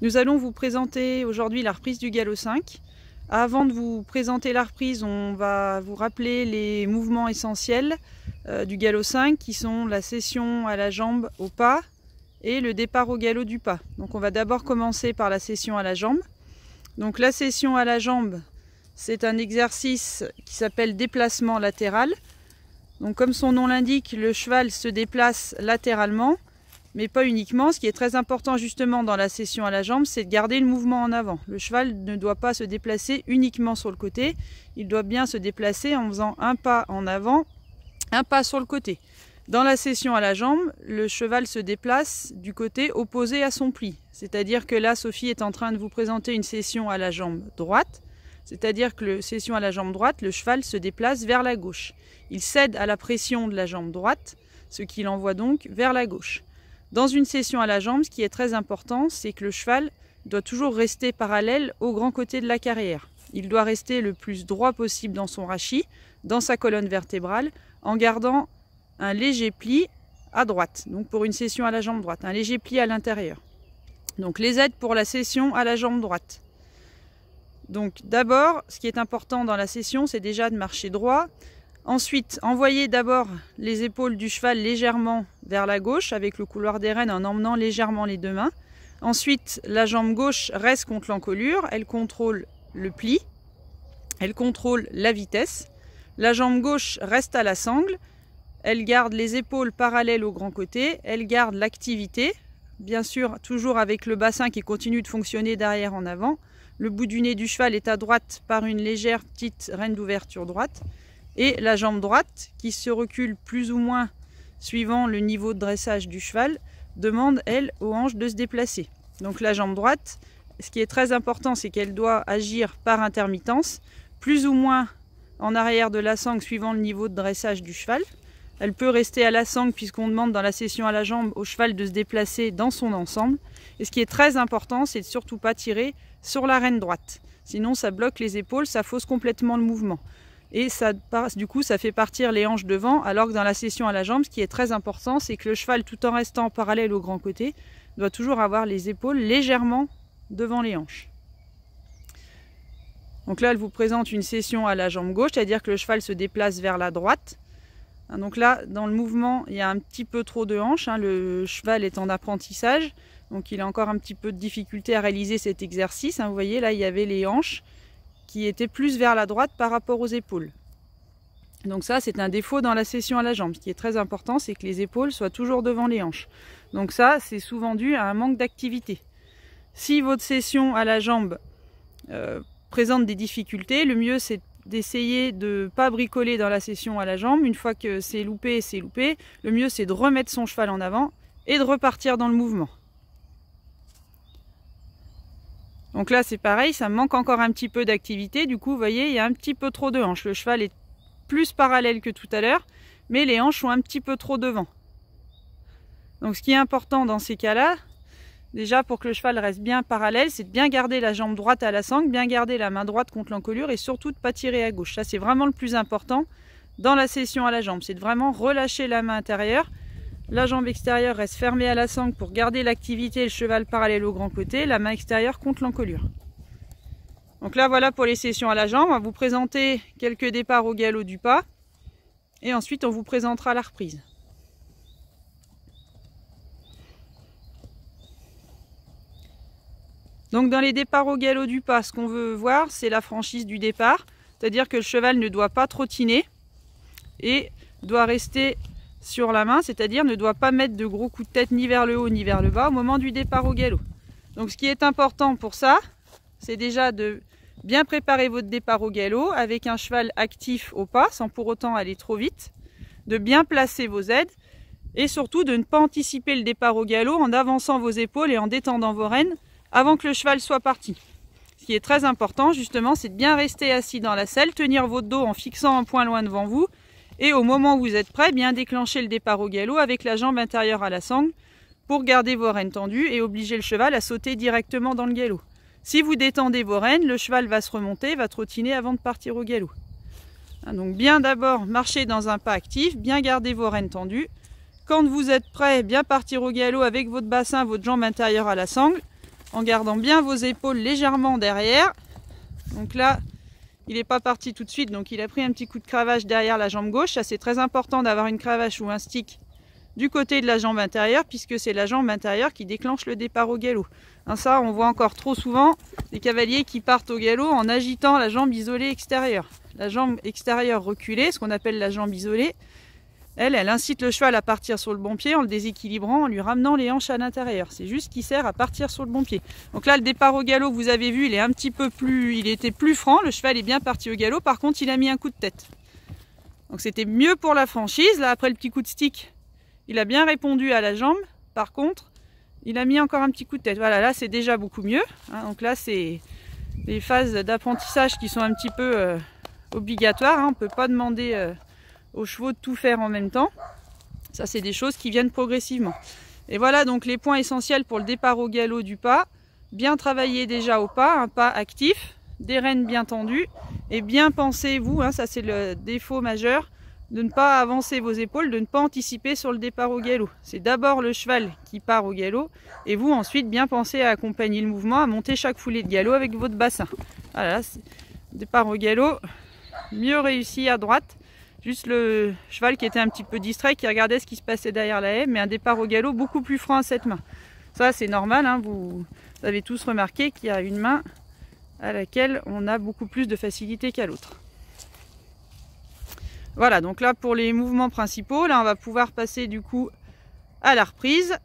Nous allons vous présenter aujourd'hui la reprise du galop 5. Avant de vous présenter la reprise, on va vous rappeler les mouvements essentiels du galop 5 qui sont la cession à la jambe au pas et le départ au galop du pas. Donc on va d'abord commencer par la cession à la jambe. Donc la cession à la jambe, c'est un exercice qui s'appelle déplacement latéral. Donc comme son nom l'indique, le cheval se déplace latéralement, mais pas uniquement. Ce qui est très important justement dans la cession à la jambe, c'est de garder le mouvement en avant. Le cheval ne doit pas se déplacer uniquement sur le côté, il doit bien se déplacer en faisant un pas en avant, un pas sur le côté. Dans la cession à la jambe, le cheval se déplace du côté opposé à son pli. C'est-à-dire que là, Sophie est en train de vous présenter une cession à la jambe droite. C'est-à-dire que la cession à la jambe droite, le cheval se déplace vers la gauche. Il cède à la pression de la jambe droite, ce qui l'envoie donc vers la gauche. Dans une cession à la jambe, ce qui est très important, c'est que le cheval doit toujours rester parallèle au grand côté de la carrière. Il doit rester le plus droit possible dans son rachis, dans sa colonne vertébrale, en gardant un léger pli à droite. Donc pour une cession à la jambe droite, un léger pli à l'intérieur. Donc les aides pour la cession à la jambe droite. Donc d'abord, ce qui est important dans la cession, c'est déjà de marcher droit. Ensuite, envoyer d'abord les épaules du cheval légèrement vers la gauche avec le couloir des rênes en emmenant légèrement les deux mains. Ensuite, la jambe gauche reste contre l'encolure, elle contrôle le pli, elle contrôle la vitesse. La jambe gauche reste à la sangle, elle garde les épaules parallèles au grand côté, elle garde l'activité, bien sûr toujours avec le bassin qui continue de fonctionner d'arrière en avant. Le bout du nez du cheval est à droite par une légère petite rêne d'ouverture droite. Et la jambe droite, qui se recule plus ou moins suivant le niveau de dressage du cheval, demande, elle, aux hanches de se déplacer. Donc la jambe droite, ce qui est très important, c'est qu'elle doit agir par intermittence, plus ou moins en arrière de la sangle suivant le niveau de dressage du cheval. Elle peut rester à la sangle puisqu'on demande dans la cession à la jambe au cheval de se déplacer dans son ensemble. Et ce qui est très important, c'est de surtout pas tirer sur la rêne droite. Sinon ça bloque les épaules, ça fausse complètement le mouvement. Et ça, du coup, ça fait partir les hanches devant, alors que dans la cession à la jambe, ce qui est très important, c'est que le cheval, tout en restant parallèle au grand côté, doit toujours avoir les épaules légèrement devant les hanches. Donc là, elle vous présente une cession à la jambe gauche, c'est-à-dire que le cheval se déplace vers la droite. Donc là, dans le mouvement, il y a un petit peu trop de hanches. Le cheval est en apprentissage, donc il a encore un petit peu de difficulté à réaliser cet exercice. Vous voyez, là, il y avait les hanches qui était plus vers la droite par rapport aux épaules. Donc ça, c'est un défaut dans la cession à la jambe. Ce qui est très important, c'est que les épaules soient toujours devant les hanches. Donc ça, c'est souvent dû à un manque d'activité. Si votre cession à la jambe présente des difficultés, le mieux c'est d'essayer de ne pas bricoler dans la cession à la jambe. Une fois que c'est loupé, c'est loupé. Le mieux c'est de remettre son cheval en avant et de repartir dans le mouvement. Donc là c'est pareil, ça manque encore un petit peu d'activité, du coup vous voyez il y a un petit peu trop de hanches. Le cheval est plus parallèle que tout à l'heure, mais les hanches sont un petit peu trop devant. Donc ce qui est important dans ces cas-là, déjà pour que le cheval reste bien parallèle, c'est de bien garder la jambe droite à la sangle, bien garder la main droite contre l'encolure et surtout de ne pas tirer à gauche. Ça c'est vraiment le plus important dans la cession à la jambe, c'est de vraiment relâcher la main intérieure. La jambe extérieure reste fermée à la sangle pour garder l'activité et le cheval parallèle au grand côté, la main extérieure contre l'encolure. Donc là voilà pour les cessions à la jambe, on va vous présenter quelques départs au galop du pas et ensuite on vous présentera la reprise. Donc dans les départs au galop du pas, ce qu'on veut voir c'est la franchise du départ, c'est-à-dire que le cheval ne doit pas trottiner et doit rester sur la main, c'est-à-dire ne doit pas mettre de gros coups de tête ni vers le haut ni vers le bas au moment du départ au galop. Donc ce qui est important pour ça, c'est déjà de bien préparer votre départ au galop avec un cheval actif au pas, sans pour autant aller trop vite, de bien placer vos aides et surtout de ne pas anticiper le départ au galop en avançant vos épaules et en détendant vos rênes avant que le cheval soit parti. Ce qui est très important justement, c'est de bien rester assis dans la selle, tenir votre dos en fixant un point loin devant vous. Et au moment où vous êtes prêt, bien déclencher le départ au galop avec la jambe intérieure à la sangle pour garder vos rênes tendues et obliger le cheval à sauter directement dans le galop. Si vous détendez vos rênes, le cheval va se remonter, va trottiner avant de partir au galop. Donc bien d'abord marcher dans un pas actif, bien garder vos rênes tendues. Quand vous êtes prêt, bien partir au galop avec votre bassin, votre jambe intérieure à la sangle. en gardant bien vos épaules légèrement derrière. Donc là, il n'est pas parti tout de suite, donc il a pris un petit coup de cravache derrière la jambe gauche. Ça, c'est très important d'avoir une cravache ou un stick du côté de la jambe intérieure, puisque c'est la jambe intérieure qui déclenche le départ au galop. Hein, ça, on voit encore trop souvent des cavaliers qui partent au galop en agitant la jambe isolée extérieure. La jambe extérieure reculée, ce qu'on appelle la jambe isolée, elle incite le cheval à partir sur le bon pied en le déséquilibrant, en lui ramenant les hanches à l'intérieur. C'est juste qu'il sert à partir sur le bon pied. Donc là, le départ au galop que vous avez vu, il est un petit peu plus, il était plus franc. Le cheval est bien parti au galop. Par contre, il a mis un coup de tête. Donc c'était mieux pour la franchise. Là, après le petit coup de stick, il a bien répondu à la jambe. Par contre, il a mis encore un petit coup de tête. Voilà, là, c'est déjà beaucoup mieux. Hein, donc là, c'est les phases d'apprentissage qui sont un petit peu obligatoires. Hein. On ne peut pas demander aux chevaux de tout faire en même temps. Ça, c'est des choses qui viennent progressivement. Et voilà donc les points essentiels pour le départ au galop du pas. Bien travailler déjà au pas, un pas actif, des rênes bien tendues et bien penser, vous, hein, ça c'est le défaut majeur, de ne pas avancer vos épaules, de ne pas anticiper sur le départ au galop. C'est d'abord le cheval qui part au galop et vous ensuite bien penser à accompagner le mouvement, à monter chaque foulée de galop avec votre bassin. Voilà, départ au galop, mieux réussi à droite. Juste le cheval qui était un petit peu distrait, qui regardait ce qui se passait derrière la haie, mais un départ au galop beaucoup plus franc à cette main. Ça, c'est normal, hein, vous avez tous remarqué qu'il y a une main à laquelle on a beaucoup plus de facilité qu'à l'autre. Voilà, donc là pour les mouvements principaux, là on va pouvoir passer du coup à la reprise.